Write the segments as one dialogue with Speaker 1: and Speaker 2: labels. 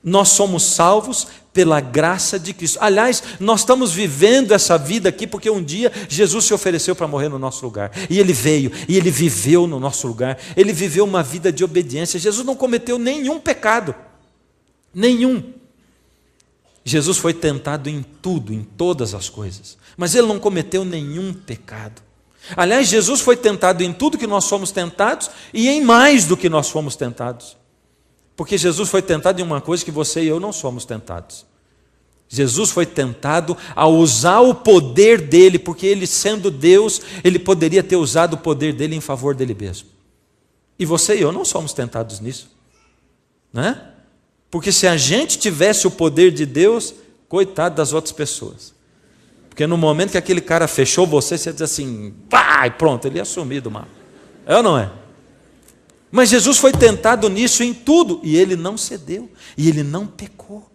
Speaker 1: Nós somos salvos pela graça de Cristo. Aliás, nós estamos vivendo essa vida aqui porque um dia Jesus se ofereceu para morrer no nosso lugar. E Ele veio, e Ele viveu no nosso lugar. Ele viveu uma vida de obediência. Jesus não cometeu nenhum pecado. Nenhum. Jesus foi tentado em tudo, em todas as coisas. Mas Ele não cometeu nenhum pecado. Aliás, Jesus foi tentado em tudo que nós somos tentados e em mais do que nós fomos tentados. Porque Jesus foi tentado em uma coisa que você e eu não somos tentados. Jesus foi tentado a usar o poder dele, porque ele sendo Deus, ele poderia ter usado o poder dele em favor dele mesmo. E você e eu não somos tentados nisso, né? Porque se a gente tivesse o poder de Deus, coitado das outras pessoas. Porque no momento que aquele cara fechou você, você diz assim, pá, e pronto, ele ia sumir do mapa. É ou não é? Mas Jesus foi tentado nisso em tudo, e ele não cedeu, e ele não pecou.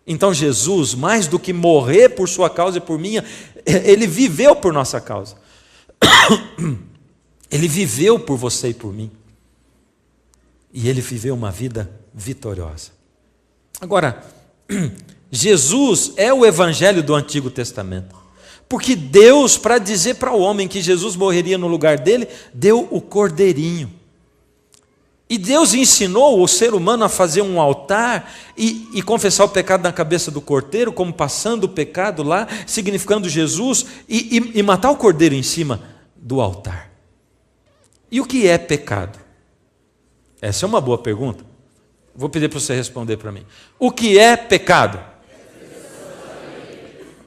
Speaker 1: Então Jesus, mais do que morrer por sua causa e por minha, ele viveu por nossa causa. Ele viveu por você e por mim. E ele viveu uma vida vitoriosa. Agora, Jesus é o evangelho do Antigo Testamento. Porque Deus, para dizer para o homem que Jesus morreria no lugar dele, deu o cordeirinho. E Deus ensinou o ser humano a fazer um altar e confessar o pecado na cabeça do cordeiro, como passando o pecado lá, significando Jesus, e matar o cordeiro em cima do altar. E o que é pecado? Essa é uma boa pergunta. Vou pedir para você responder para mim. O que é pecado?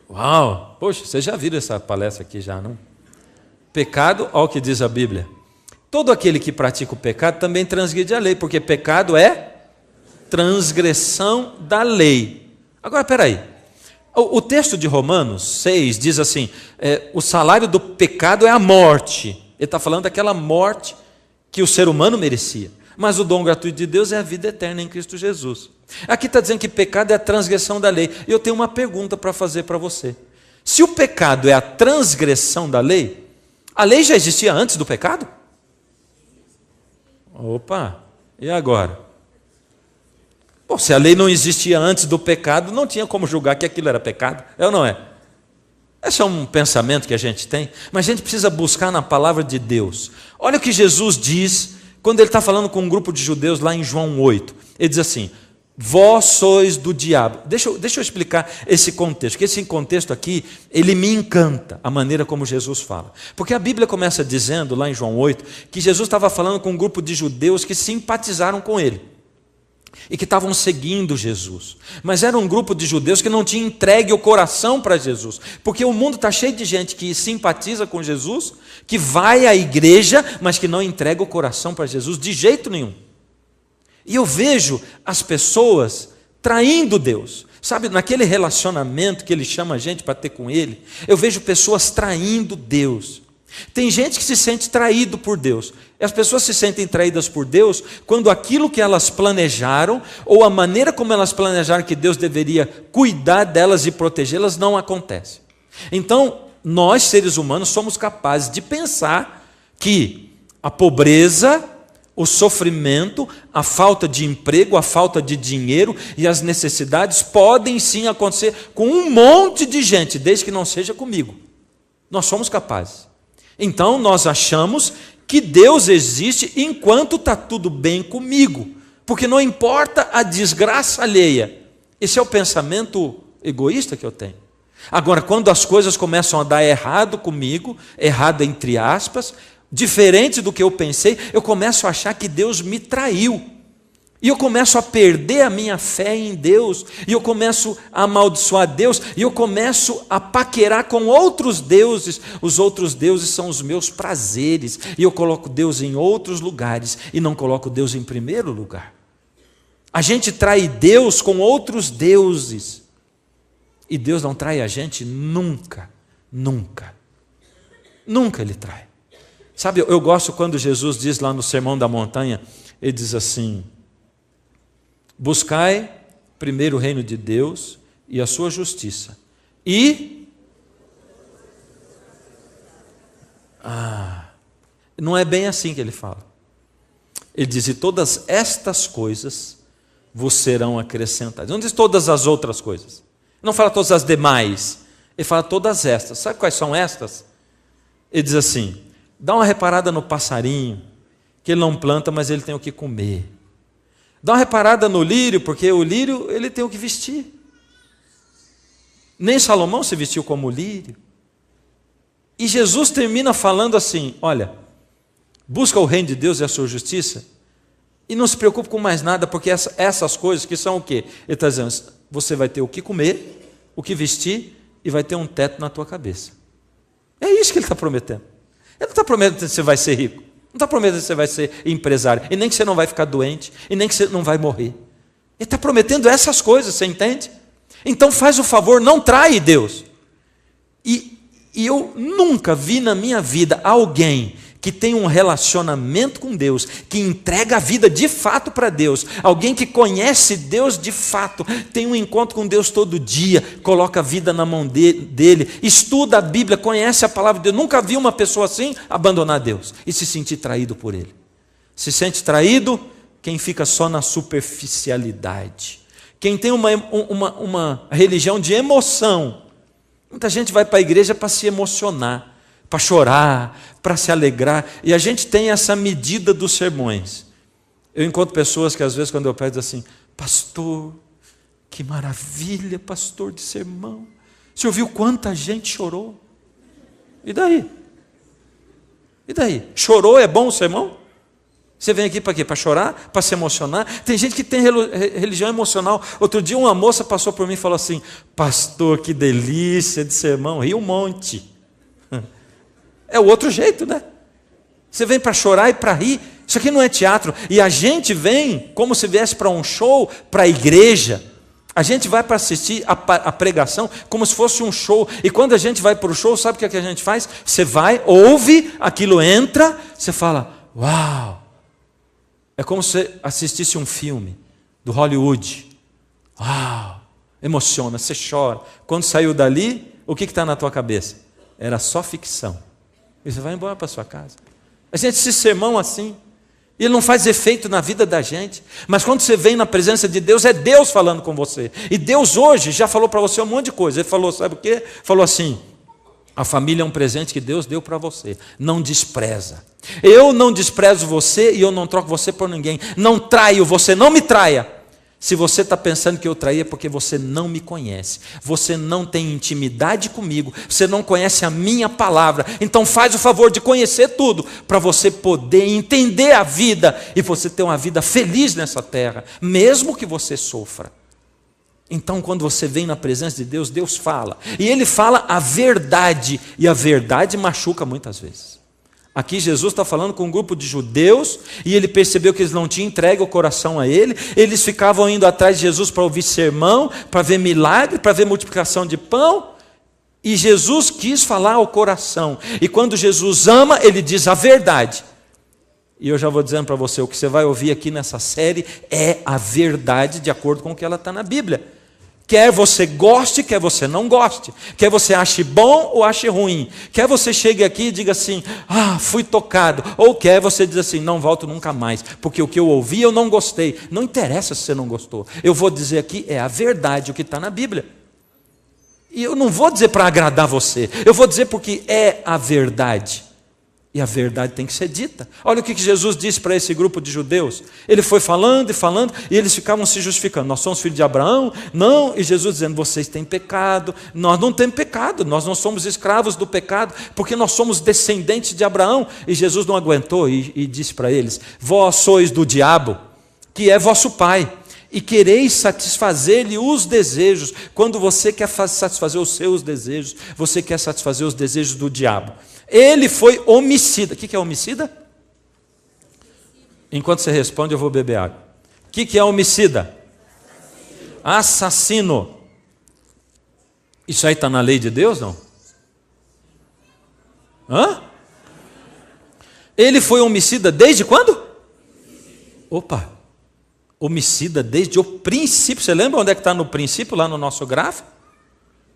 Speaker 1: Uau! Poxa, vocês já viram essa palestra aqui já, não? Pecado, olha o que diz a Bíblia. Todo aquele que pratica o pecado também transgride a lei, porque pecado é transgressão da lei. Agora, espera aí. O texto de Romanos 6 diz assim, o salário do pecado é a morte. Ele está falando daquela morte que o ser humano merecia. Mas o dom gratuito de Deus é a vida eterna em Cristo Jesus. Aqui está dizendo que pecado é a transgressão da lei. E eu tenho uma pergunta para fazer para você. Se o pecado é a transgressão da lei, a lei já existia antes do pecado? Opa, e agora? Bom, se a lei não existia antes do pecado, não tinha como julgar que aquilo era pecado, é ou não é? Esse é um pensamento que a gente tem, mas a gente precisa buscar na palavra de Deus. Olha o que Jesus diz quando ele está falando com um grupo de judeus lá em João 8. Ele diz assim, vós sois do diabo. Deixa eu explicar esse contexto, porque esse contexto aqui, ele me encanta, a maneira como Jesus fala. Porque a Bíblia começa dizendo, lá em João 8, que Jesus estava falando com um grupo de judeus que simpatizaram com ele. E que estavam seguindo Jesus. Mas era um grupo de judeus que não tinha entregue o coração para Jesus. Porque o mundo está cheio de gente que simpatiza com Jesus, que vai à igreja, mas que não entrega o coração para Jesus de jeito nenhum. E eu vejo as pessoas traindo Deus. Sabe, naquele relacionamento que ele chama a gente para ter com ele, eu vejo pessoas traindo Deus. Tem gente que se sente traído por Deus. E as pessoas se sentem traídas por Deus quando aquilo que elas planejaram, ou a maneira como elas planejaram que Deus deveria cuidar delas e protegê-las, não acontece. Então, nós, seres humanos, somos capazes de pensar que a pobreza, o sofrimento, a falta de emprego, a falta de dinheiro e as necessidades podem sim acontecer com um monte de gente, desde que não seja comigo. Nós somos capazes. Então nós achamos que Deus existe enquanto está tudo bem comigo, porque não importa a desgraça alheia. Esse é o pensamento egoísta que eu tenho. Agora, quando as coisas começam a dar errado comigo, errado entre aspas, diferente do que eu pensei, eu começo a achar que Deus me traiu. E eu começo a perder a minha fé em Deus, e eu começo a amaldiçoar Deus, e eu começo a paquerar com outros deuses. Os outros deuses são os meus prazeres, e eu coloco Deus em outros lugares, e não coloco Deus em primeiro lugar. A gente trai Deus com outros deuses, e Deus não trai a gente nunca, nunca. Nunca Ele trai. Sabe, eu gosto quando Jesus diz lá no Sermão da Montanha, Ele diz assim, buscai primeiro o reino de Deus e a sua justiça. E não é bem assim que ele fala. Ele diz, e todas estas coisas vos serão acrescentadas. Não diz todas as outras coisas. Não fala todas as demais. Ele fala todas estas. Sabe quais são estas? Ele diz assim, dá uma reparada no passarinho, que ele não planta, mas ele tem o que comer. Dá uma reparada no lírio, porque o lírio ele tem o que vestir. Nem Salomão se vestiu como lírio. E Jesus termina falando assim, olha, busca o reino de Deus e a sua justiça, e não se preocupe com mais nada, porque essas coisas que são o quê? Ele está dizendo, você vai ter o que comer, o que vestir, e vai ter um teto na tua cabeça. É isso que ele está prometendo. Ele não está prometendo que você vai ser rico, não está prometendo que você vai ser empresário, e nem que você não vai ficar doente, e nem que você não vai morrer. Ele está prometendo essas coisas, você entende? Então faz o favor, não trai Deus. E eu nunca vi na minha vida alguém que tem um relacionamento com Deus, que entrega a vida de fato para Deus, alguém que conhece Deus de fato, tem um encontro com Deus todo dia, coloca a vida na mão dele, estuda a Bíblia, conhece a palavra de Deus. Nunca vi uma pessoa assim abandonar Deus e se sentir traído por ele. Se sente traído quem fica só na superficialidade, quem tem uma religião de emoção. Muita gente vai para a igreja para se emocionar, para chorar, para se alegrar, e a gente tem essa medida dos sermões. Eu encontro pessoas que às vezes quando eu pego assim, pastor, que maravilha, pastor de sermão, você ouviu quanta gente chorou? E daí? E daí? Chorou é bom o sermão? Você vem aqui para quê? Para chorar? Para se emocionar? Tem gente que tem religião emocional. Outro dia uma moça passou por mim e falou assim, pastor, que delícia de sermão, ri um monte. É o outro jeito, né? Você vem para chorar e para rir. Isso aqui não é teatro. E a gente vem como se viesse para um show, para a igreja. A gente vai para assistir a pregação como se fosse um show. E quando a gente vai para o show, sabe o que a gente faz? Você vai, ouve, aquilo entra, você fala, uau! É como se você assistisse um filme do Hollywood. Uau! Emociona, você chora. Quando saiu dali, o que está na tua cabeça? Era só ficção. E você vai embora para sua casa. A gente se sermão assim, ele não faz efeito na vida da gente, mas quando você vem na presença de Deus, é Deus falando com você. E Deus hoje já falou para você um monte de coisa. Ele falou, sabe o quê? Falou assim, a família é um presente que Deus deu para você, não despreza. Eu não desprezo você e eu não troco você por ninguém. Não traio você, não me traia. Se você está pensando que eu traí é porque você não me conhece, você não tem intimidade comigo, você não conhece a minha palavra, então faz o favor de conhecer tudo, para você poder entender a vida, e você ter uma vida feliz nessa terra, mesmo que você sofra. Então quando você vem na presença de Deus, Deus fala, e Ele fala a verdade, e a verdade machuca muitas vezes. Aqui Jesus está falando com um grupo de judeus, e ele percebeu que eles não tinham entregue o coração a ele, eles ficavam indo atrás de Jesus para ouvir sermão, para ver milagre, para ver multiplicação de pão, e Jesus quis falar ao coração, e quando Jesus ama, ele diz a verdade. E eu já vou dizendo para você, o que você vai ouvir aqui nessa série é a verdade de acordo com o que ela está na Bíblia. Quer você goste, quer você não goste. Quer você ache bom ou ache ruim. Quer você chegue aqui e diga assim, fui tocado. Ou quer você diz assim, não volto nunca mais, porque o que eu ouvi eu não gostei. Não interessa se você não gostou. Eu vou dizer aqui, é a verdade, o que está na Bíblia. E eu não vou dizer para agradar você. Eu vou dizer porque é a verdade. E a verdade tem que ser dita. Olha o que Jesus disse para esse grupo de judeus. Ele foi falando e falando, e eles ficavam se justificando. Nós somos filhos de Abraão? Não. E Jesus dizendo, vocês têm pecado. Nós não temos pecado, nós não somos escravos do pecado, porque nós somos descendentes de Abraão. E Jesus não aguentou e disse para eles, vós sois do diabo, que é vosso pai, e quereis satisfazer-lhe os desejos. Quando você quer satisfazer os seus desejos, você quer satisfazer os desejos do diabo. Ele foi homicida. O que é homicida? Enquanto você responde, eu vou beber água. O que é homicida? Assassino. Isso aí está na lei de Deus, não? Ele foi homicida desde quando? Opa! Homicida desde o princípio. Você lembra onde é que está no princípio, lá no nosso gráfico?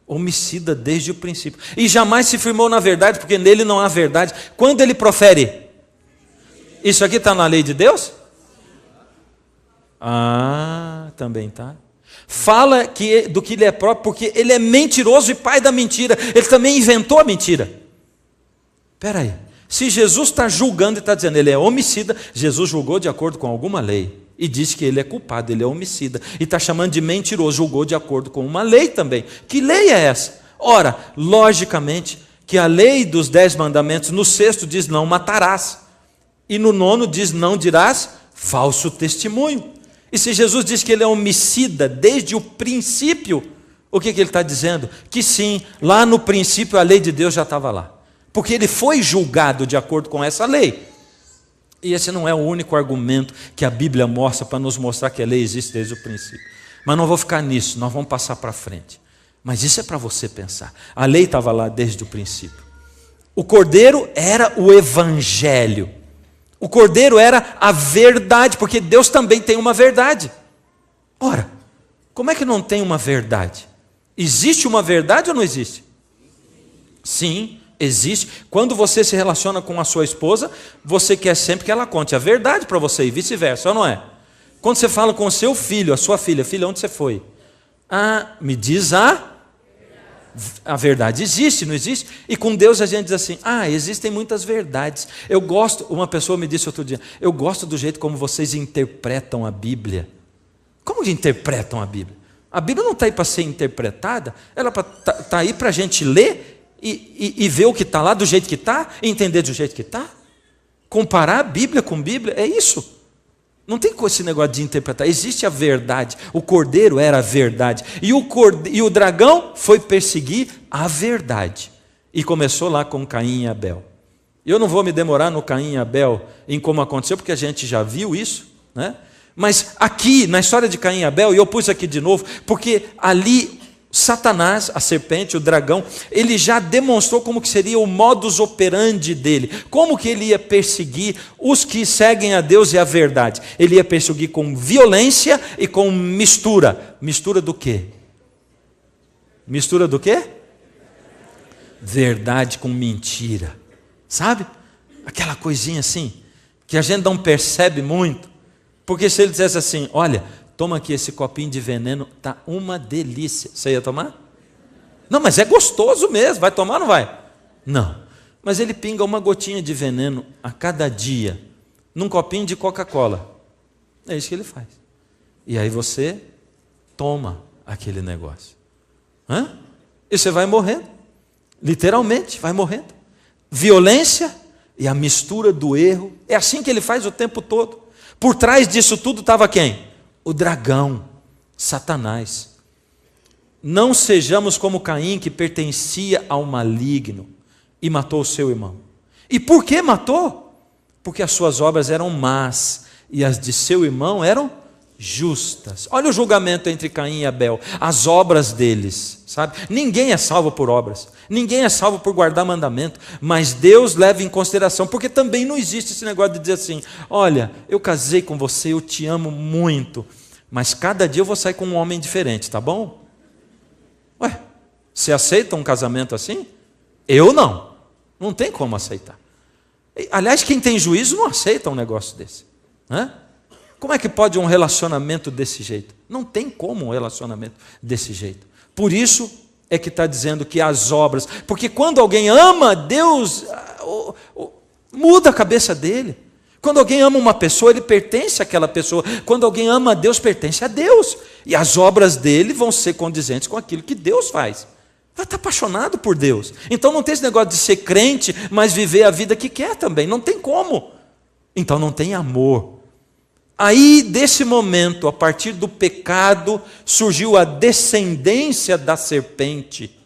Speaker 1: Homicida desde o princípio. E jamais se firmou na verdade, porque nele não há verdade. Quando ele profere? Isso aqui está na lei de Deus? também está. Fala do que ele é próprio, porque ele é mentiroso e pai da mentira. Ele também inventou a mentira. Espera aí. Se Jesus está julgando e está dizendo ele é homicida, Jesus julgou de acordo com alguma lei e disse que ele é culpado, ele é homicida. E está chamando de mentiroso, julgou de acordo com uma lei também. Que lei é essa? Ora, logicamente, que a lei dos 10 mandamentos, no 6º diz não matarás. E no 9º diz não dirás falso testemunho. E se Jesus diz que ele é homicida desde o princípio, o que ele está dizendo? Que sim, lá no princípio a lei de Deus já estava lá. Porque ele foi julgado de acordo com essa lei. E esse não é o único argumento que a Bíblia mostra para nos mostrar que a lei existe desde o princípio. Mas não vou ficar nisso, nós vamos passar para frente. Mas isso é para você pensar. A lei estava lá desde o princípio. O Cordeiro era o Evangelho. O Cordeiro era a verdade, porque Deus também tem uma verdade. Ora, como é que não tem uma verdade? Existe uma verdade ou não existe? Sim, existe. Quando você se relaciona com a sua esposa, você quer sempre que ela conte a verdade para você e vice-versa, ou não é? Quando você fala com o seu filho, a sua filha, filha, onde você foi? Ah, me diz a verdade existe, não existe? E com Deus a gente diz assim, existem muitas verdades. Eu gosto, uma pessoa me disse outro dia, eu gosto do jeito como vocês interpretam a Bíblia. Como que interpretam a Bíblia? A Bíblia não está aí para ser interpretada, ela está aí para a gente ler e ver o que está lá do jeito que está, e entender do jeito que está. Comparar a Bíblia com a Bíblia, é isso. Não tem esse negócio de interpretar, existe a verdade. O Cordeiro era a verdade. E o dragão foi perseguir a verdade. E começou lá com Caim e Abel. Eu não vou me demorar no Caim e Abel, em como aconteceu, porque a gente já viu isso, né? Mas aqui, na história de Caim e Abel, e eu pus aqui de novo, porque ali Satanás, a serpente, o dragão, ele já demonstrou como que seria o modus operandi dele, como que ele ia perseguir os que seguem a Deus e a verdade. Ele ia perseguir com violência e com mistura. Mistura do quê? Mistura do quê? Verdade com mentira. Sabe? Aquela coisinha assim, que a gente não percebe muito. Porque se ele dissesse assim, olha, toma aqui esse copinho de veneno, tá uma delícia. Você ia tomar? Não, mas é gostoso mesmo. Vai tomar ou não vai? Não. Mas ele pinga uma gotinha de veneno a cada dia, num copinho de Coca-Cola. É isso que ele faz. E aí você toma aquele negócio. E você vai morrendo. Literalmente, vai morrendo. Violência e a mistura do erro. É assim que ele faz o tempo todo. Por trás disso tudo estava quem? O dragão, Satanás. Não sejamos como Caim, que pertencia ao maligno e matou o seu irmão. E por que matou? Porque as suas obras eram más e as de seu irmão eram justas. Olha o julgamento entre Caim e Abel, as obras deles, sabe? Ninguém é salvo por obras, ninguém é salvo por guardar mandamento, mas Deus leva em consideração, porque também não existe esse negócio de dizer assim, olha, eu casei com você, eu te amo muito, mas cada dia eu vou sair com um homem diferente, tá bom? Ué, você aceita um casamento assim? Eu não tem como aceitar. Aliás, quem tem juízo não aceita um negócio desse, né? Como é que pode um relacionamento desse jeito? Não tem como um relacionamento desse jeito. Por isso é que está dizendo que as obras, porque quando alguém ama Deus, muda a cabeça dele. Quando alguém ama uma pessoa, ele pertence àquela pessoa. Quando alguém ama a Deus, pertence a Deus. E as obras dele vão ser condizentes com aquilo que Deus faz. Vai estar apaixonado por Deus. Então não tem esse negócio de ser crente, mas viver a vida que quer também. Não tem como. Então não tem amor. Aí, desse momento, a partir do pecado, surgiu a descendência da serpente.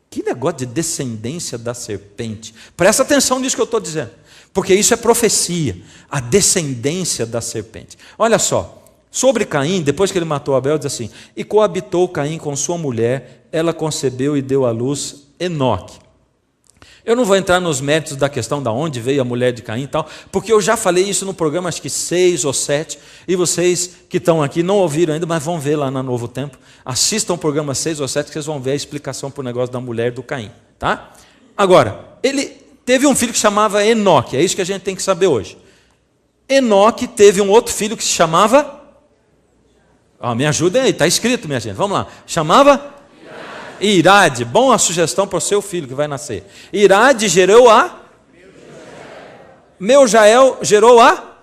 Speaker 1: Que negócio de descendência da serpente? Presta atenção nisso que eu estou dizendo, porque isso é profecia, a descendência da serpente. Olha só, sobre Caim, depois que ele matou Abel, diz assim, e coabitou Caim com sua mulher, ela concebeu e deu à luz Enoque. Eu não vou entrar nos méritos da questão de onde veio a mulher de Caim e tal, porque eu já falei isso no programa, acho que 6 ou 7, e vocês que estão aqui não ouviram ainda, mas vão ver lá na Novo Tempo. Assistam o programa 6 ou 7, que vocês vão ver a explicação para o negócio da mulher do Caim. Tá? Agora, ele teve um filho que se chamava Enoque, é isso que a gente tem que saber hoje. Enoque teve um outro filho que se chamava Me ajudem aí, está escrito, minha gente. Vamos lá. Chamava? Irade. Bom a sugestão para o seu filho que vai nascer. Irade gerou a? Meujael gerou a?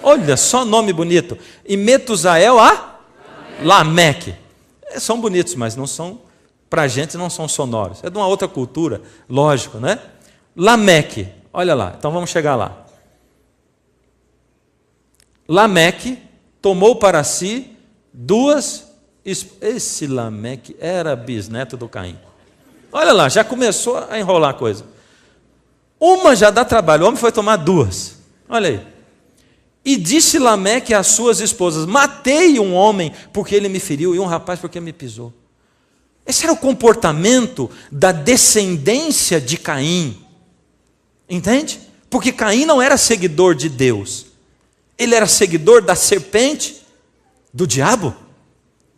Speaker 1: Olha, só nome bonito. E Metusael a? Lameque. São bonitos, mas não são, para a gente não são sonoros. É de uma outra cultura, lógico, né? Lameque. Olha lá, então vamos chegar lá. Lameque tomou para si duas. Esse Lameque era bisneto do Caim. Olha lá, já começou a enrolar a coisa. Uma já dá trabalho, o homem foi tomar duas. Olha aí. E disse Lameque às suas esposas: matei um homem porque ele me feriu e um rapaz porque me pisou. Esse era o comportamento da descendência de Caim. Entende? Porque Caim não era seguidor de Deus. Ele era seguidor da serpente, do diabo.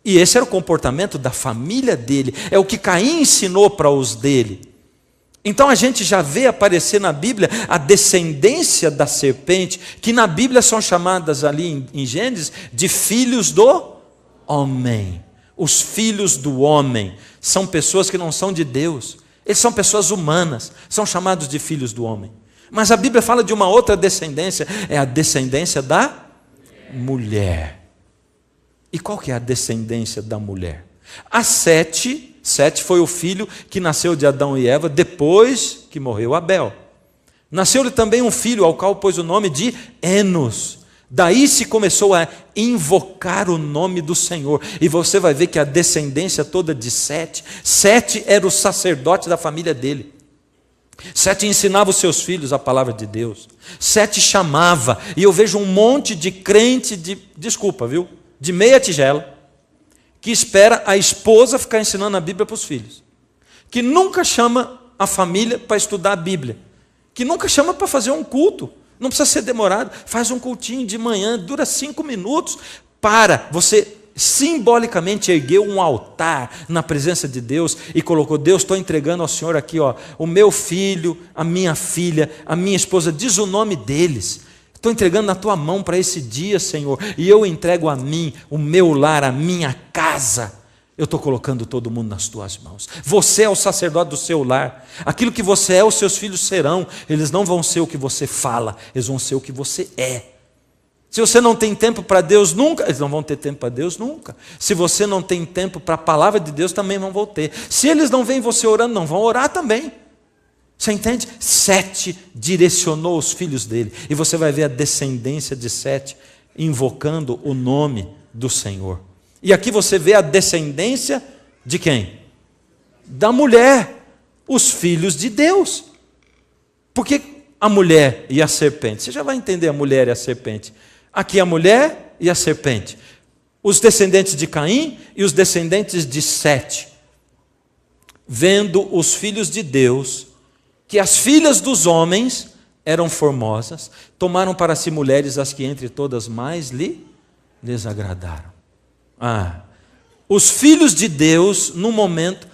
Speaker 1: E esse era o comportamento da família dele. É o que Caim ensinou para os dele. Então a gente já vê aparecer na Bíblia a descendência da serpente, que na Bíblia são chamadas ali em Gênesis de filhos do homem. Os filhos do homem são pessoas que não são de Deus. Eles são pessoas humanas, são chamados de filhos do homem. Mas a Bíblia fala de uma outra descendência, é a descendência da mulher. E qual que é a descendência da mulher? A Sete foi o filho que nasceu de Adão e Va depois que morreu Abel. Nasceu-lhe também um filho ao qual pôs o nome de Enos. Daí se começou a invocar o nome do Senhor. E você vai ver que a descendência toda de Sete era o sacerdote da família dele. Sete ensinava os seus filhos a palavra de Deus. Sete chamava. E eu vejo um monte de crente de meia tigela, que espera a esposa ficar ensinando a Bíblia para os filhos, que nunca chama a família para estudar a Bíblia, que nunca chama para fazer um culto. Não precisa ser demorado, faz um cultinho de manhã, dura 5 minutos, você simbolicamente ergueu um altar na presença de Deus e colocou: Deus, estou entregando ao Senhor aqui, o meu filho, a minha filha, a minha esposa, diz o nome deles, estou entregando na tua mão para esse dia, Senhor, e eu entrego a mim, o meu lar, a minha casa. Eu estou colocando todo mundo nas tuas mãos. Você é o sacerdote do seu lar. Aquilo que você é, os seus filhos serão. Eles não vão ser o que você fala, eles vão ser o que você é. Se você não tem tempo para Deus nunca, eles não vão ter tempo para Deus nunca. Se você não tem tempo para a palavra de Deus, também não vão ter. Se eles não veem você orando, não vão orar também. Você entende? Sete direcionou os filhos dele. E você vai ver a descendência de Sete invocando o nome do Senhor. E aqui você vê a descendência de quem? Da mulher, os filhos de Deus. Porque a mulher e a serpente, você já vai entender a mulher e a serpente. Aqui a mulher e a serpente. Os descendentes de Caim e os descendentes de Sete. Vendo os filhos de Deus, que as filhas dos homens eram formosas, tomaram para si mulheres as que entre todas mais lhes agradaram. Os filhos de Deus, num momento,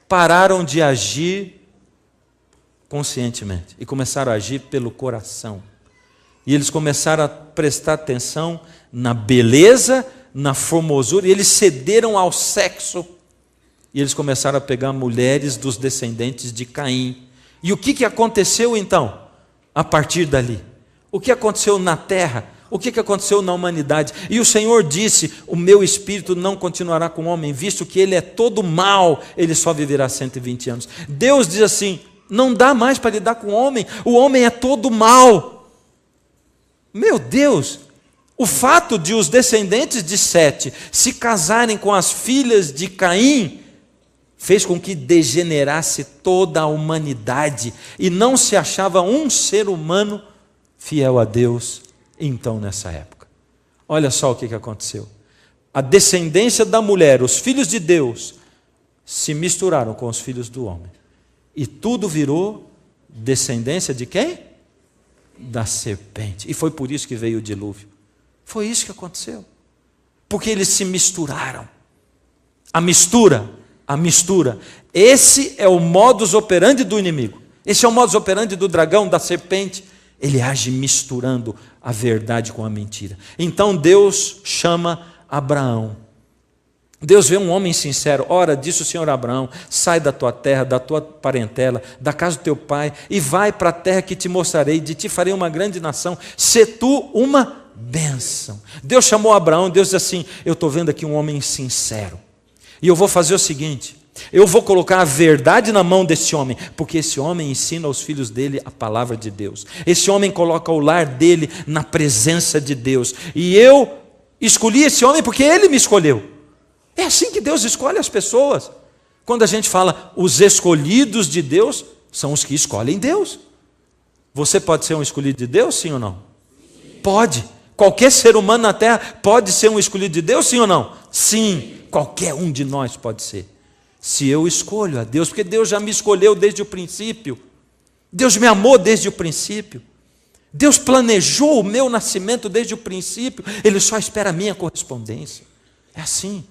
Speaker 1: pararam de agir conscientemente e começaram a agir pelo coração. E eles começaram a prestar atenção na beleza, na formosura, e eles cederam ao sexo. E eles começaram a pegar mulheres dos descendentes de Caim. E o que aconteceu então, a partir dali? O que aconteceu na terra? O que aconteceu na humanidade? E o Senhor disse: o meu espírito não continuará com o homem, visto que ele é todo mau, ele só viverá 120 anos. Deus diz assim: não dá mais para lidar com o homem é todo mau. Meu Deus, o fato de os descendentes de Sete se casarem com as filhas de Caim fez com que degenerasse toda a humanidade e não se achava um ser humano fiel a Deus. Então, nessa época, olha só o que aconteceu. A descendência da mulher, os filhos de Deus, se misturaram com os filhos do homem. E tudo virou descendência de quem? Da serpente. E foi por isso que veio o dilúvio. Foi isso que aconteceu. Porque eles se misturaram. A mistura. Esse é o modus operandi do inimigo. Esse é o modus operandi do dragão, da serpente. Ele age misturando a verdade com a mentira. Então Deus chama Abraão. Deus vê um homem sincero. Ora, disse o Senhor a Abraão: sai da tua terra, da tua parentela, da casa do teu pai, e vai para a terra que te mostrarei, de ti farei uma grande nação, sê tu uma bênção. Deus chamou Abraão, Deus diz assim: eu estou vendo aqui um homem sincero, e eu vou fazer o seguinte, eu vou colocar a verdade na mão desse homem, porque esse homem ensina aos filhos dele a palavra de Deus, esse homem coloca o lar dele na presença de Deus, e eu escolhi esse homem porque ele me escolheu. É assim que Deus escolhe as pessoas. Quando a gente fala os escolhidos de Deus, são os que escolhem Deus. Você pode ser um escolhido de Deus, sim ou não? Pode. Qualquer ser humano na terra pode ser um escolhido de Deus, sim ou não? Sim. Qualquer um de nós pode ser. Se eu escolho a Deus, porque Deus já me escolheu desde o princípio. Deus me amou desde o princípio. Deus planejou o meu nascimento desde o princípio. Ele só espera a minha correspondência. É assim.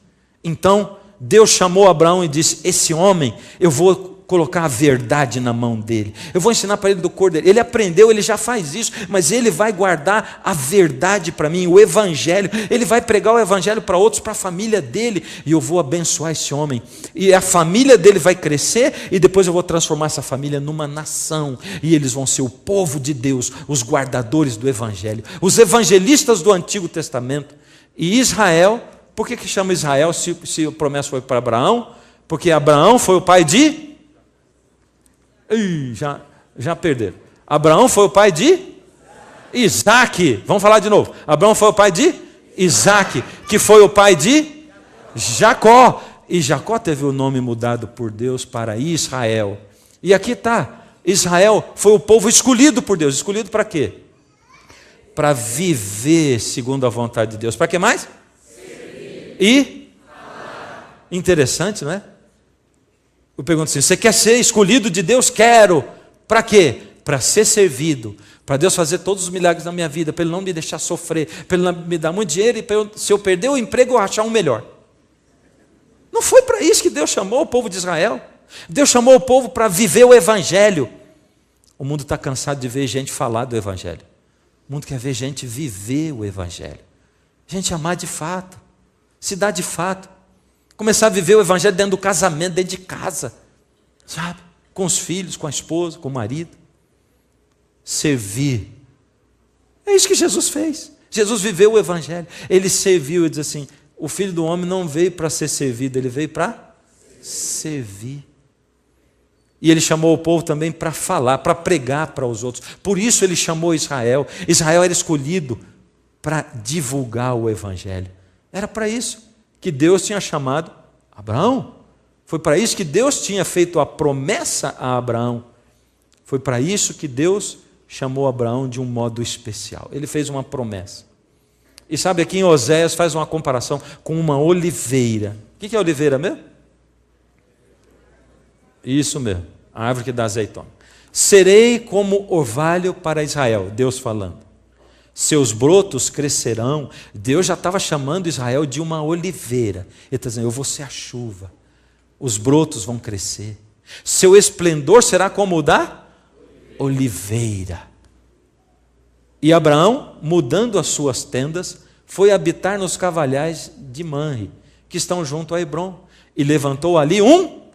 Speaker 1: Então, Deus chamou Abraão e disse: esse homem, eu vou colocar a verdade na mão dele, eu vou ensinar para ele do cordeiro. Ele aprendeu, ele já faz isso, mas ele vai guardar a verdade para mim, o evangelho. Ele vai pregar o evangelho para outros, para a família dele, e eu vou abençoar esse homem, e a família dele vai crescer, e depois eu vou transformar essa família numa nação, e eles vão ser o povo de Deus, os guardadores do evangelho, os evangelistas do Antigo Testamento. E Israel, por que chama Israel se a promessa foi para Abraão? Porque Abraão foi o pai de... já perderam. Abraão foi o pai de Isaque. Vamos falar de novo. Abraão foi o pai de Isaque, que foi o pai de Jacó. E Jacó teve o nome mudado por Deus para Israel. E aqui está. Israel foi o povo escolhido por Deus. Escolhido para quê? Para viver segundo a vontade de Deus. Para que mais? E interessante, não é? Eu pergunto assim: você quer ser escolhido de Deus? Quero. Para quê? Para ser servido, para Deus fazer todos os milagres na minha vida, para Ele não me deixar sofrer, para Ele não me dar muito dinheiro, e para eu, se eu perder o emprego, eu achar um melhor. Não foi para isso que Deus chamou o povo de Israel. Deus chamou o povo para viver o evangelho. O mundo está cansado de ver gente falar do evangelho. O mundo quer ver gente viver o evangelho, gente amar de fato, se dar de fato, começar a viver o evangelho dentro do casamento, dentro de casa, sabe? Com os filhos, com a esposa, com o marido. Servir. É isso que Jesus fez. Jesus viveu o evangelho. Ele serviu e diz assim: o Filho do Homem não veio para ser servido, ele veio para servir. E ele chamou o povo também para falar, para pregar para os outros. Por isso ele chamou Israel. Israel era escolhido para divulgar o evangelho. Era para isso que Deus tinha chamado Abraão. Foi para isso que Deus tinha feito a promessa a Abraão. Foi para isso que Deus chamou Abraão de um modo especial. Ele fez uma promessa. E sabe, aqui em Oséias faz uma comparação com uma oliveira. O que é oliveira mesmo? Isso mesmo, a árvore que dá azeitona. Serei como orvalho para Israel, Deus falando. Seus brotos crescerão. Deus já estava chamando Israel de uma oliveira. Ele está dizendo: eu vou ser a chuva. Os brotos vão crescer. Seu esplendor será como o da oliveira. E Abraão, mudando as suas tendas, foi habitar nos cavalhais de Manre, que estão junto a Hebrom, e levantou ali um...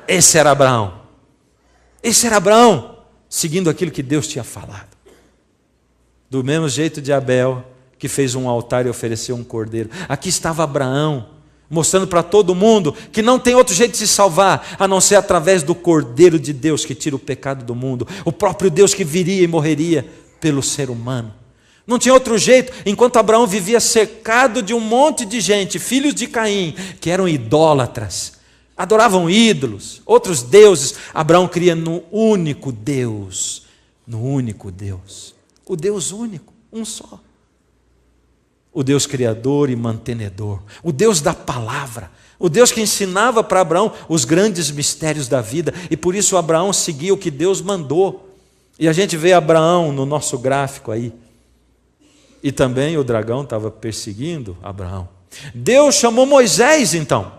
Speaker 1: Esse era Abraão. Esse era Abraão, seguindo aquilo que Deus tinha falado. Do mesmo jeito de Abel, que fez um altar e ofereceu um cordeiro. Aqui estava Abraão, mostrando para todo mundo que não tem outro jeito de se salvar, a não ser através do cordeiro de Deus que tira o pecado do mundo. O próprio Deus que viria e morreria pelo ser humano. Não tinha outro jeito. Enquanto Abraão vivia cercado de um monte de gente, filhos de Caim, que eram idólatras, adoravam ídolos, outros deuses, Abraão cria no único Deus, o Deus único, um só. O Deus criador e mantenedor, o Deus da palavra, o Deus que ensinava para Abraão os grandes mistérios da vida, e por isso Abraão seguia o que Deus mandou. E a gente vê Abraão no nosso gráfico aí, e também o dragão estava perseguindo Abraão. Deus chamou Moisés então,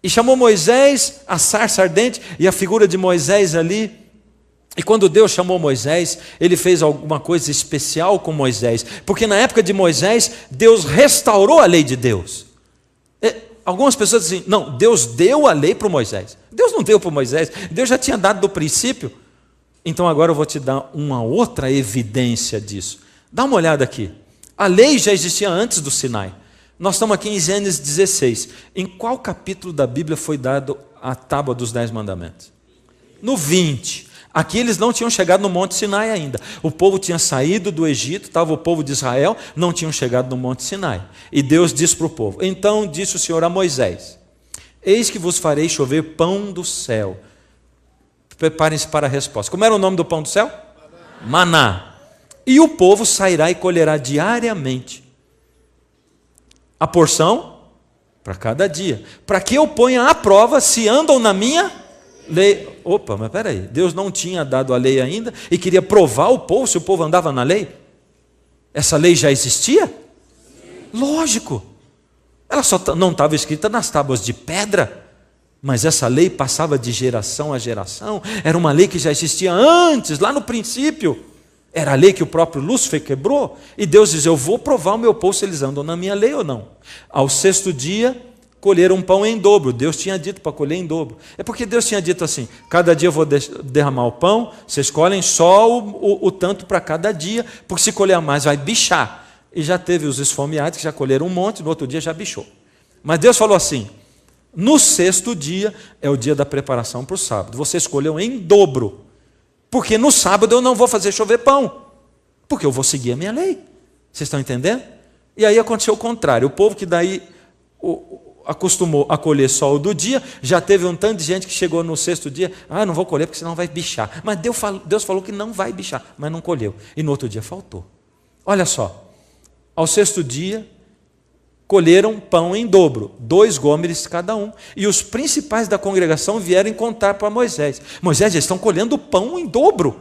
Speaker 1: e chamou Moisés, a sarça ardente, e a figura de Moisés ali E quando Deus chamou Moisés, ele fez alguma coisa especial com Moisés, porque na época de Moisés, Deus restaurou a lei de Deus. Algumas pessoas dizem, não, Deus deu a lei para Moisés. Deus não deu para Moisés, Deus já tinha dado do princípio. Então agora eu vou te dar uma outra evidência disso. Dá uma olhada aqui. A lei já existia antes do Sinai. Nós estamos aqui em Gênesis 16. Em qual capítulo da Bíblia foi dado a tábua dos 10 mandamentos? No 20. Aqui eles não tinham chegado no Monte Sinai ainda. O povo tinha saído do Egito, estava o povo de Israel, não tinham chegado no Monte Sinai. E Deus disse para o povo, então disse o Senhor a Moisés, eis que vos farei chover pão do céu. Preparem-se para a resposta. Como era o nome do pão do céu? Maná. E o povo sairá e colherá diariamente a porção para cada dia, para que eu ponha à prova se andam na minha lei. Opa, mas peraí, Deus não tinha dado a lei ainda e queria provar o povo se o povo andava na lei? Essa lei já existia? Lógico, ela só não estava escrita nas tábuas de pedra, mas essa lei passava de geração a geração, era uma lei que já existia antes, lá no princípio, era a lei que o próprio Lúcifer quebrou, e Deus diz, eu vou provar o meu povo se eles andam na minha lei ou não. Ao 6º dia, colheram um pão em dobro. Deus tinha dito para colher em dobro. É porque Deus tinha dito assim, cada dia eu vou derramar o pão, vocês colhem só o tanto para cada dia, porque se colher mais vai bichar. E já teve os esfomeados que já colheram um monte, no outro dia já bichou. Mas Deus falou assim, no 6º dia é o dia da preparação para o sábado. Vocês colham em dobro, porque no sábado eu não vou fazer chover pão, porque eu vou seguir a minha lei. Vocês estão entendendo? E aí aconteceu o contrário. O povo que daí acostumou a colher só o do dia, já teve um tanto de gente que chegou no 6º dia, não vou colher porque senão vai bichar. Mas Deus falou que não vai bichar, mas não colheu. E no outro dia faltou. Olha só, ao 6º dia, colheram pão em dobro, 2 gômeres cada um. E os principais da congregação vieram contar para Moisés. Moisés, eles estão colhendo pão em dobro.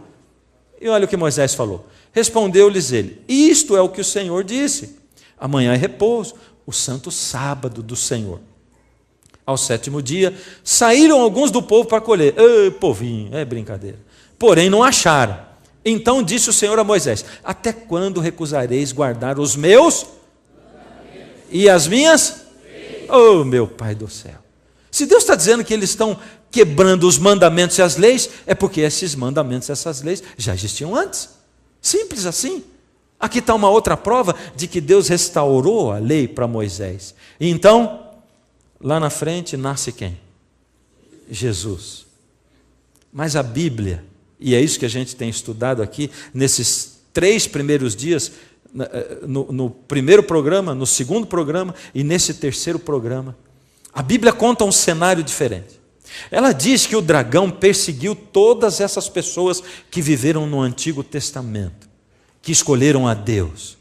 Speaker 1: E olha o que Moisés falou. Respondeu-lhes ele, isto é o que o Senhor disse. Amanhã é repouso, o santo sábado do Senhor. Ao 7º dia, saíram alguns do povo para colher. Povinho, é brincadeira. Porém não acharam. Então disse o Senhor a Moisés, até quando recusareis guardar os meus e as minhas? Oh, meu Pai do céu. Se Deus está dizendo que eles estão quebrando os mandamentos e as leis, é porque esses mandamentos e essas leis já existiam antes. Simples assim. Aqui está uma outra prova de que Deus restaurou a lei para Moisés. E então, lá na frente, nasce quem? Jesus. Mas a Bíblia, e é isso que a gente tem estudado aqui, nesses 3 primeiros dias, no primeiro programa, no 2º programa e nesse 3º programa, a Bíblia conta um cenário diferente. Ela diz que o dragão perseguiu todas essas pessoas que viveram no Antigo Testamento, que escolheram a Deus.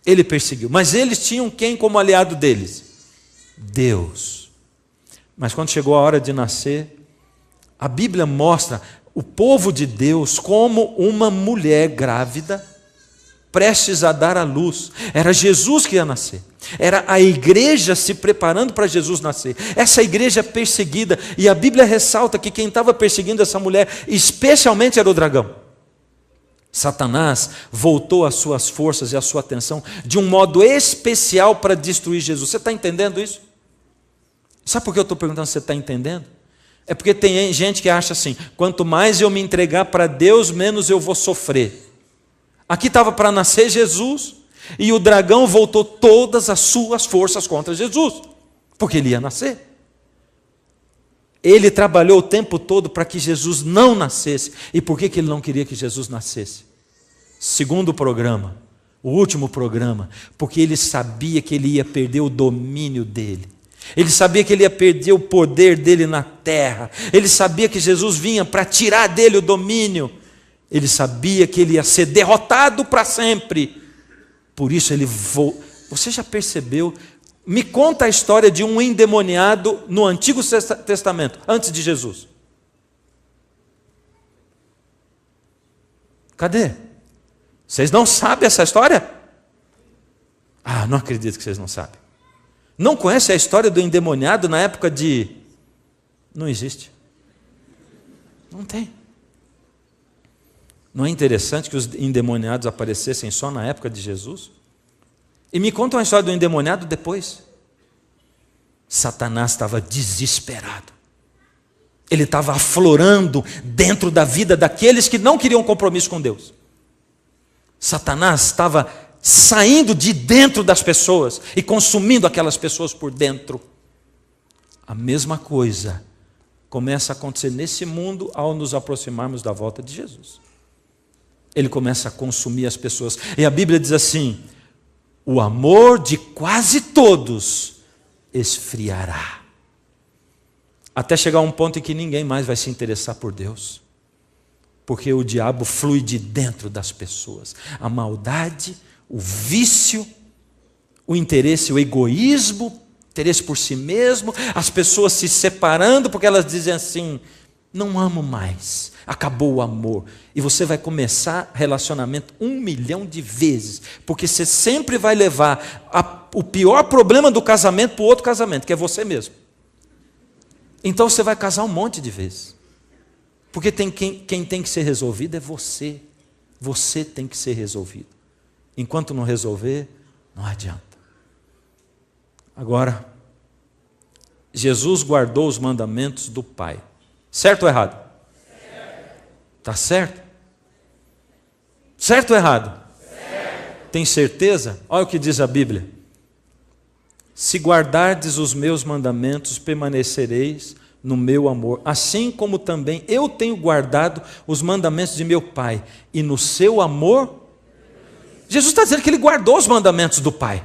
Speaker 1: Ele perseguiu, mas eles tinham quem como aliado deles? Deus. Mas quando chegou a hora de nascer, a Bíblia mostra o povo de Deus como uma mulher grávida, prestes a dar à luz. Era Jesus que ia nascer. Era a igreja se preparando para Jesus nascer. Essa igreja perseguida, e a Bíblia ressalta que quem estava perseguindo essa mulher, especialmente era o dragão. Satanás voltou as suas forças e a sua atenção de um modo especial para destruir Jesus. Você está entendendo isso? Sabe por que eu estou perguntando se você está entendendo? É porque tem gente que acha assim, quanto mais eu me entregar para Deus, menos eu vou sofrer. Aqui estava para nascer Jesus, e o dragão voltou todas as suas forças contra Jesus, porque ele ia nascer. Ele trabalhou o tempo todo para que Jesus não nascesse. E por que ele não queria que Jesus nascesse? 2º programa, o último programa, porque ele sabia que ele ia perder o domínio dele. Ele sabia que ele ia perder o poder dele na terra. Ele sabia que Jesus vinha para tirar dele o domínio. Ele sabia que ele ia ser derrotado para sempre. Por isso ele voltou. Você já percebeu? Me conta a história de um endemoniado no Antigo Testamento, antes de Jesus. Cadê? Vocês não sabem essa história? Não acredito que vocês não sabem. Não conhece a história do endemoniado na época de... Não existe. Não tem. Não é interessante que os endemoniados aparecessem só na época de Jesus? E me conta uma história do endemoniado depois. Satanás estava desesperado. Ele estava aflorando dentro da vida daqueles que não queriam compromisso com Deus. Satanás estava saindo de dentro das pessoas e consumindo aquelas pessoas por dentro. A mesma coisa começa a acontecer nesse mundo ao nos aproximarmos da volta de Jesus. Ele começa a consumir as pessoas. E a Bíblia diz assim: o amor de quase todos esfriará. Até chegar a um ponto em que ninguém mais vai se interessar por Deus. Porque o diabo flui de dentro das pessoas. A maldade, o vício, o interesse, o egoísmo, interesse por si mesmo, as pessoas se separando porque elas dizem assim: não amo mais, acabou o amor. E você vai começar relacionamento 1 milhão de vezes, porque você sempre vai levar o pior problema do casamento para o outro casamento, que é você mesmo. Então você vai casar um monte de vezes, porque quem tem que ser resolvido é você. Você tem que ser resolvido. Enquanto não resolver, não adianta. Agora, Jesus guardou os mandamentos do Pai. Certo ou errado? Está certo? Certo ou errado? Certo. Tem certeza? Olha o que diz a Bíblia: se guardardes os meus mandamentos, permanecereis no meu amor, assim como também eu tenho guardado os mandamentos de meu Pai, e no seu amor. Jesus está dizendo que ele guardou os mandamentos do Pai.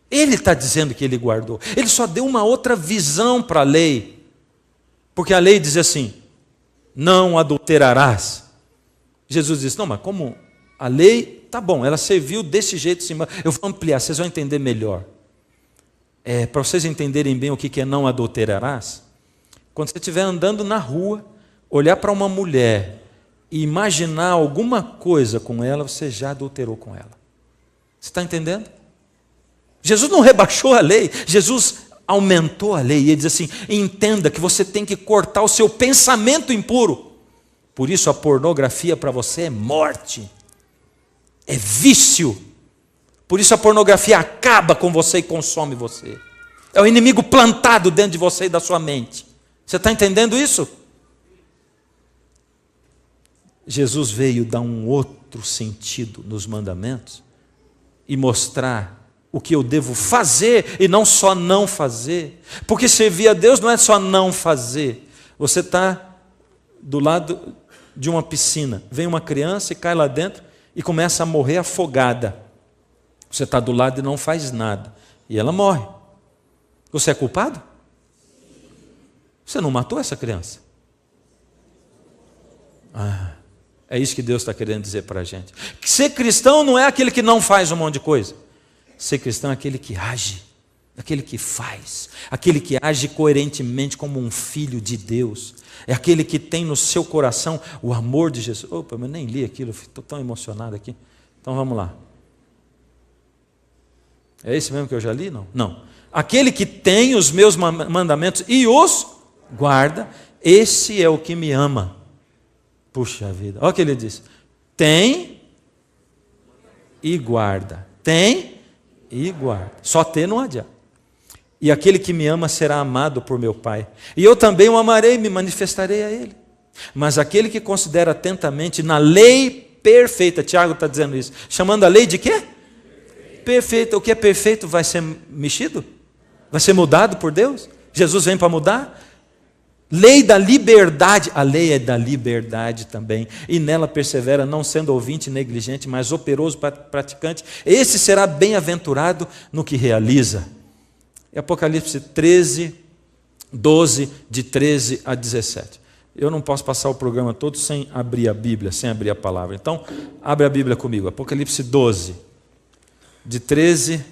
Speaker 1: Ele está dizendo que ele guardou. Ele só deu uma outra visão para a lei, porque a lei diz assim: não adulterarás. Jesus disse: não, mas como a lei, tá bom, ela serviu desse jeito, sim, eu vou ampliar, vocês vão entender melhor. Para vocês entenderem bem o que é não adulterarás, quando você estiver andando na rua, olhar para uma mulher e imaginar alguma coisa com ela, você já adulterou com ela. Você está entendendo? Jesus não rebaixou a lei, Jesus aumentou a lei. E ele diz assim: entenda que você tem que cortar o seu pensamento impuro. Por isso a pornografia para você é morte, é vício. Por isso a pornografia acaba com você e consome você. É o inimigo plantado dentro de você e da sua mente. Você está entendendo isso? Jesus veio dar um outro sentido nos mandamentos e mostrar o que eu devo fazer e não só não fazer. Porque servir a Deus não é só não fazer. Você está do lado de uma piscina, vem uma criança e cai lá dentro e começa a morrer afogada. Você está do lado e não faz nada, e ela morre. Você é culpado? Você não matou essa criança? É isso que Deus está querendo dizer para a gente. Que ser cristão não é aquele que não faz um monte de coisa. Ser cristão é aquele que age, aquele que faz, aquele que age coerentemente como um filho de Deus. É aquele que tem no seu coração o amor de Jesus. Opa, eu nem li aquilo, estou tão emocionado aqui. Então vamos lá. É esse mesmo que eu já li? Não. Não. Aquele que tem os meus mandamentos e os guarda, esse é o que me ama. Puxa vida, olha o que ele diz: tem e guarda, tem e guarda. Só ter não adianta. E aquele que me ama será amado por meu Pai, e eu também o amarei e me manifestarei a ele. Mas aquele que considera atentamente na lei perfeita, Tiago está dizendo isso, chamando a lei de quê? Perfeita. O que é perfeito vai ser mexido? Vai ser mudado por Deus? Jesus vem para mudar? Lei da liberdade, a lei é da liberdade também, e nela persevera, não sendo ouvinte negligente, mas operoso praticante, esse será bem-aventurado no que realiza. É Apocalipse 13, 12, de 13 a 17. Eu não posso passar o programa todo sem abrir a Bíblia, sem abrir a palavra. Então, abre a Bíblia comigo, Apocalipse 12, de 13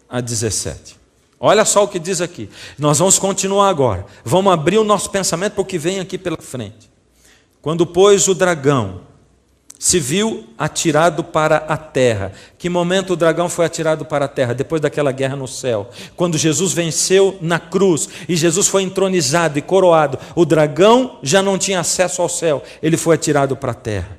Speaker 1: a 17. Olha só o que diz aqui. Nós vamos continuar agora. Vamos abrir o nosso pensamento para o que vem aqui pela frente. Quando, pois, o dragão se viu atirado para a terra. Que momento o dragão foi atirado para a terra? Depois daquela guerra no céu. Quando Jesus venceu na cruz e Jesus foi entronizado e coroado, o dragão já não tinha acesso ao céu. Ele foi atirado para a terra.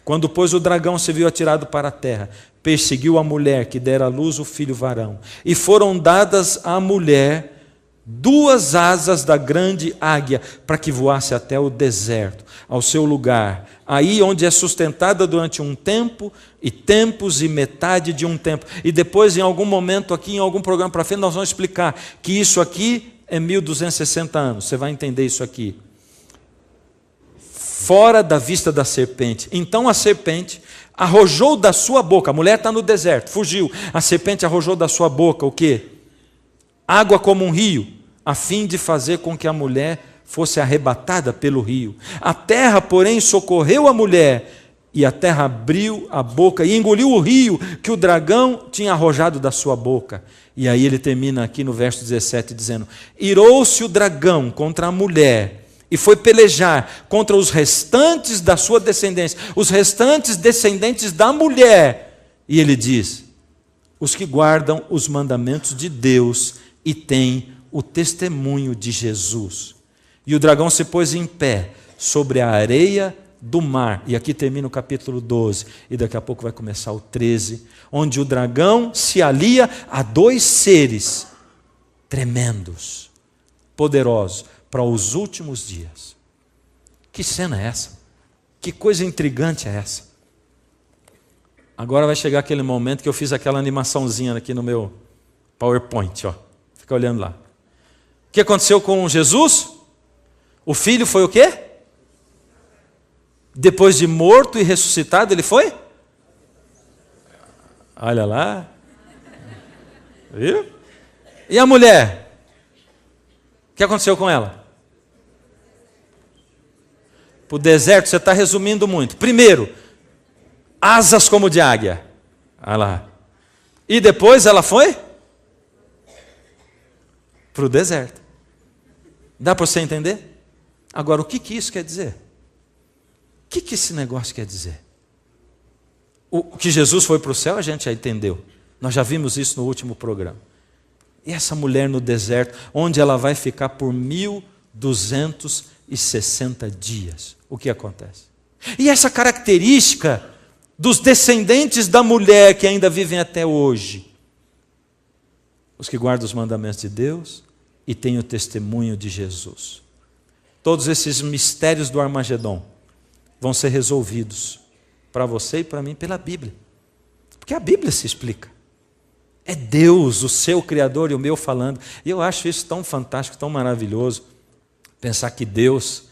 Speaker 1: Quando, pois, o dragão se viu atirado para a terra, perseguiu a mulher que dera à luz o filho varão. E foram dadas à mulher 2 asas da grande águia, para que voasse até o deserto, ao seu lugar, aí onde é sustentada durante um tempo, e tempos, e metade de um tempo. E depois, em algum momento aqui, em algum programa para frente, nós vamos explicar que isso aqui é 1260 anos. Você vai entender isso aqui. Fora da vista da serpente. Então a serpente arrojou da sua boca, a mulher está no deserto, fugiu. A serpente arrojou da sua boca o quê? Água como um rio, a fim de fazer com que a mulher fosse arrebatada pelo rio. A terra, porém, socorreu a mulher, e a terra abriu a boca e engoliu o rio que o dragão tinha arrojado da sua boca. E aí ele termina aqui no verso 17 dizendo: irou-se o dragão contra a mulher e foi pelejar contra os restantes da sua descendência, os restantes descendentes da mulher. E ele diz: os que guardam os mandamentos de Deus e têm o testemunho de Jesus. E o dragão se pôs em pé sobre a areia do mar. E aqui termina o capítulo 12. E daqui a pouco vai começar o 13, onde o dragão se alia a 2 seres tremendos, poderosos, para os últimos dias. Que cena é essa? Que coisa intrigante é essa? Agora vai chegar aquele momento que eu fiz aquela animaçãozinha aqui no meu PowerPoint, ó. Fica olhando lá. O que aconteceu com Jesus? O filho foi o quê? Depois de morto e ressuscitado, ele foi? Olha lá. Viu? E a mulher? O que aconteceu com ela? Para o deserto, você está resumindo muito. Primeiro, asas como de águia. Olha lá. E depois ela foi? Para o deserto. Dá para você entender? Agora, o que isso quer dizer? O que esse negócio quer dizer? O que Jesus foi para o céu, a gente já entendeu. Nós já vimos isso no último programa. E essa mulher no deserto, onde ela vai ficar por 1260 dias. O que acontece? E essa característica dos descendentes da mulher que ainda vivem até hoje. Os que guardam os mandamentos de Deus e têm o testemunho de Jesus. Todos esses mistérios do Armagedon vão ser resolvidos para você e para mim pela Bíblia. Porque a Bíblia se explica. É Deus, o seu Criador e o meu falando. E eu acho isso tão fantástico, tão maravilhoso. Pensar que Deus,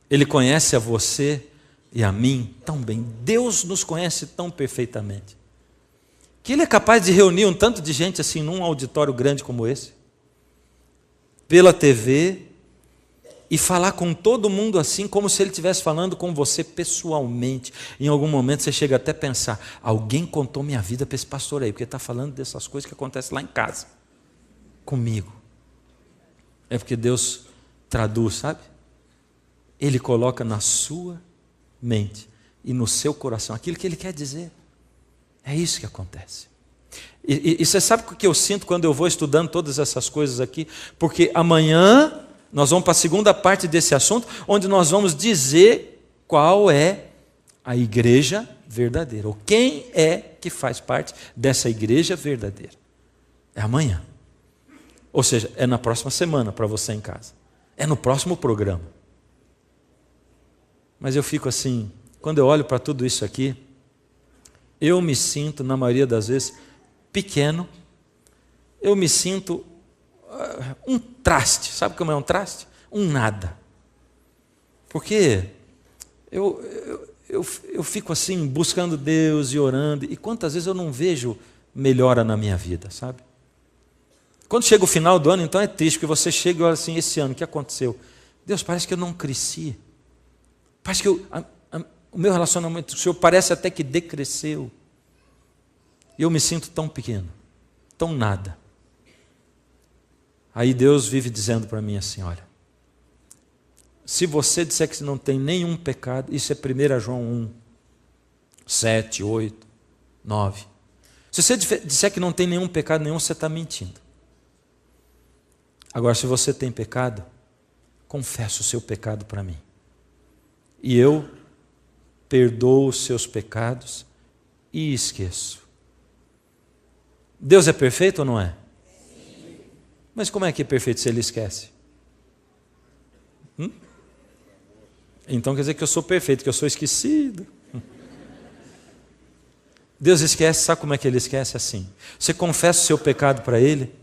Speaker 1: Ele conhece a você e a mim tão bem. Deus nos conhece tão perfeitamente. Que Ele é capaz de reunir um tanto de gente assim num auditório grande como esse. Pela TV. E falar com todo mundo assim, como se Ele estivesse falando com você pessoalmente. Em algum momento você chega até a pensar: alguém contou minha vida para esse pastor aí, porque está falando dessas coisas que acontecem lá em casa, comigo. É porque Deus traduz, sabe? Ele coloca na sua mente e no seu coração aquilo que Ele quer dizer. É isso que acontece. E você sabe o que eu sinto quando eu vou estudando todas essas coisas aqui? Porque amanhã nós vamos para a segunda parte desse assunto, onde nós vamos dizer qual é a igreja verdadeira, ou quem é que faz parte dessa igreja verdadeira. É amanhã. Ou seja, é na próxima semana para você em casa. É no próximo programa. Mas eu fico assim, quando eu olho para tudo isso aqui, eu me sinto, na maioria das vezes, pequeno. Eu me sinto um traste. Sabe como é um traste? Um nada. Porque eu fico assim, buscando Deus e orando, e quantas vezes eu não vejo melhora na minha vida, sabe? Quando chega o final do ano, então é triste, porque você chega e olha assim: esse ano, o que aconteceu? Deus, parece que eu não cresci. Parece que o meu relacionamento com o Senhor parece até que decresceu. E eu me sinto tão pequeno, tão nada. Aí Deus vive dizendo para mim assim: olha, se você disser que não tem nenhum pecado, isso é 1 João 1, 7, 8, 9. Se você disser que não tem nenhum pecado nenhum, você está mentindo. Agora, se você tem pecado, confessa o seu pecado para mim. E eu perdoo os seus pecados e esqueço. Deus é perfeito ou não é? Sim. Mas como é que é perfeito se Ele esquece? Então quer dizer que eu sou perfeito, que eu sou esquecido. Deus esquece, sabe como é que Ele esquece? Assim, você confessa o seu pecado para Ele,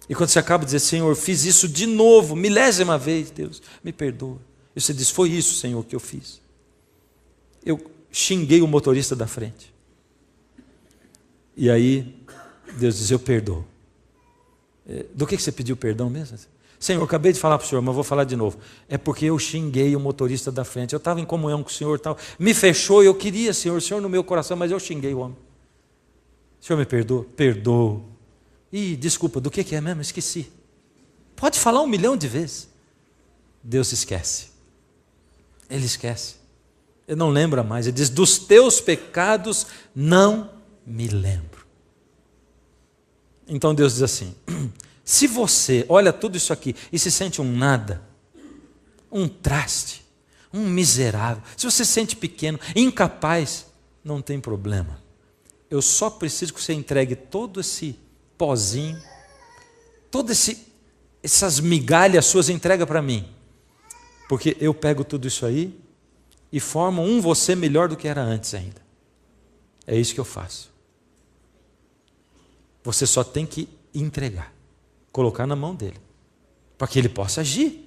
Speaker 1: e quando você acaba de dizer, Senhor, fiz isso de novo, milésima vez, Deus, me perdoa. E você diz, foi isso, Senhor, que eu fiz. Eu xinguei o motorista da frente. E aí, Deus diz, eu perdoo. Do que você pediu perdão mesmo? Senhor, eu acabei de falar para o Senhor, mas vou falar de novo. É porque eu xinguei o motorista da frente. Eu estava em comunhão com o Senhor, tal, me fechou, eu queria, Senhor, o Senhor no meu coração, mas eu xinguei o homem. O Senhor me perdoa? Perdoo. Ih, desculpa, do que é mesmo? Esqueci. Pode falar 1 milhão de vezes. Deus esquece. Ele esquece. Ele não lembra mais. Ele diz, dos teus pecados não me lembro. Então Deus diz assim, se você olha tudo isso aqui e se sente um nada, um traste, um miserável, se você se sente pequeno, incapaz, não tem problema. Eu só preciso que você entregue todo esse pozinho, todas essas migalhas suas, entrega para mim. Porque eu pego tudo isso aí e formo um você melhor do que era antes ainda. É isso que eu faço. Você só tem que entregar, colocar na mão dele, para que ele possa agir,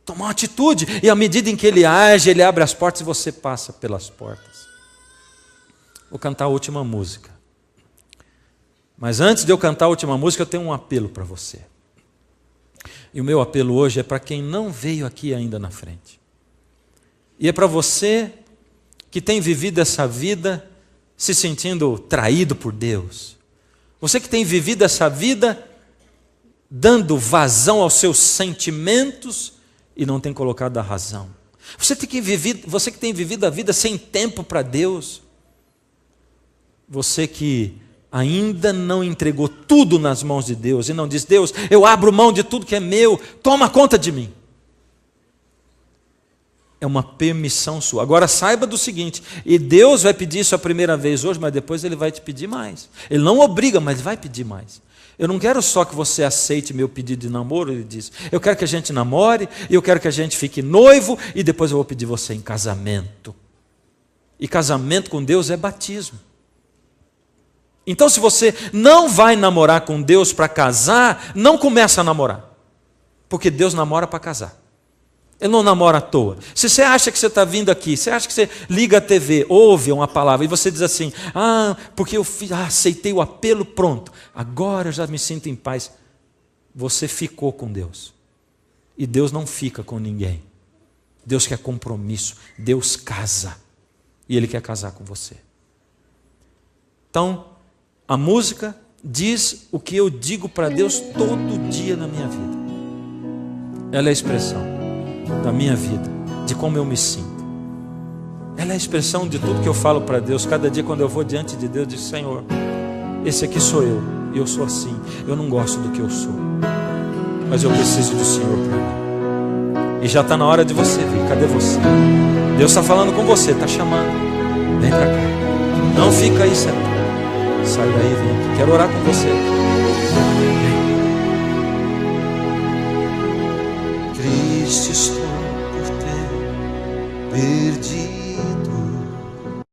Speaker 1: tomar uma atitude, e à medida em que ele age, ele abre as portas e você passa pelas portas. Vou cantar a última música. Mas antes de eu cantar a última música, eu tenho um apelo para você. E o meu apelo hoje é para quem não veio aqui ainda na frente. E é para você que tem vivido essa vida se sentindo traído por Deus. Você que tem vivido essa vida dando vazão aos seus sentimentos e não tem colocado a razão. Você que tem vivido a vida sem tempo para Deus. Você que ainda não entregou tudo nas mãos de Deus e não diz, Deus, eu abro mão de tudo que é meu, toma conta de mim. É uma permissão sua. Agora saiba do seguinte, e Deus vai pedir isso a primeira vez hoje, mas depois Ele vai te pedir mais. Ele não obriga, mas vai pedir mais. Eu não quero só que você aceite meu pedido de namoro, Ele diz. Eu quero que a gente namore, e eu quero que a gente fique noivo, e depois eu vou pedir você em casamento. E casamento com Deus é batismo. Então se você não vai namorar com Deus para casar, não começa a namorar. Porque Deus namora para casar. Ele não namora à toa. Se você acha que você está vindo aqui, você acha que você liga a TV, ouve uma palavra e você diz assim, porque eu aceitei o apelo, pronto, agora eu já me sinto em paz. Você ficou com Deus. E Deus não fica com ninguém. Deus quer compromisso. Deus casa. E Ele quer casar com você. Então, a música diz o que eu digo para Deus todo dia na minha vida. Ela é a expressão da minha vida, de como eu me sinto. Ela é a expressão de tudo que eu falo para Deus. Cada dia quando eu vou diante de Deus, eu digo, Senhor, esse aqui sou eu, e eu sou assim. Eu não gosto do que eu sou, mas eu preciso do Senhor para mim. E já está na hora de você vir. Cadê você? Deus está falando com você, está chamando. Vem para cá. Não fica aí sentado. Sai daí, vem aqui. Quero orar com você. Vem.
Speaker 2: Triste estou por ter perdido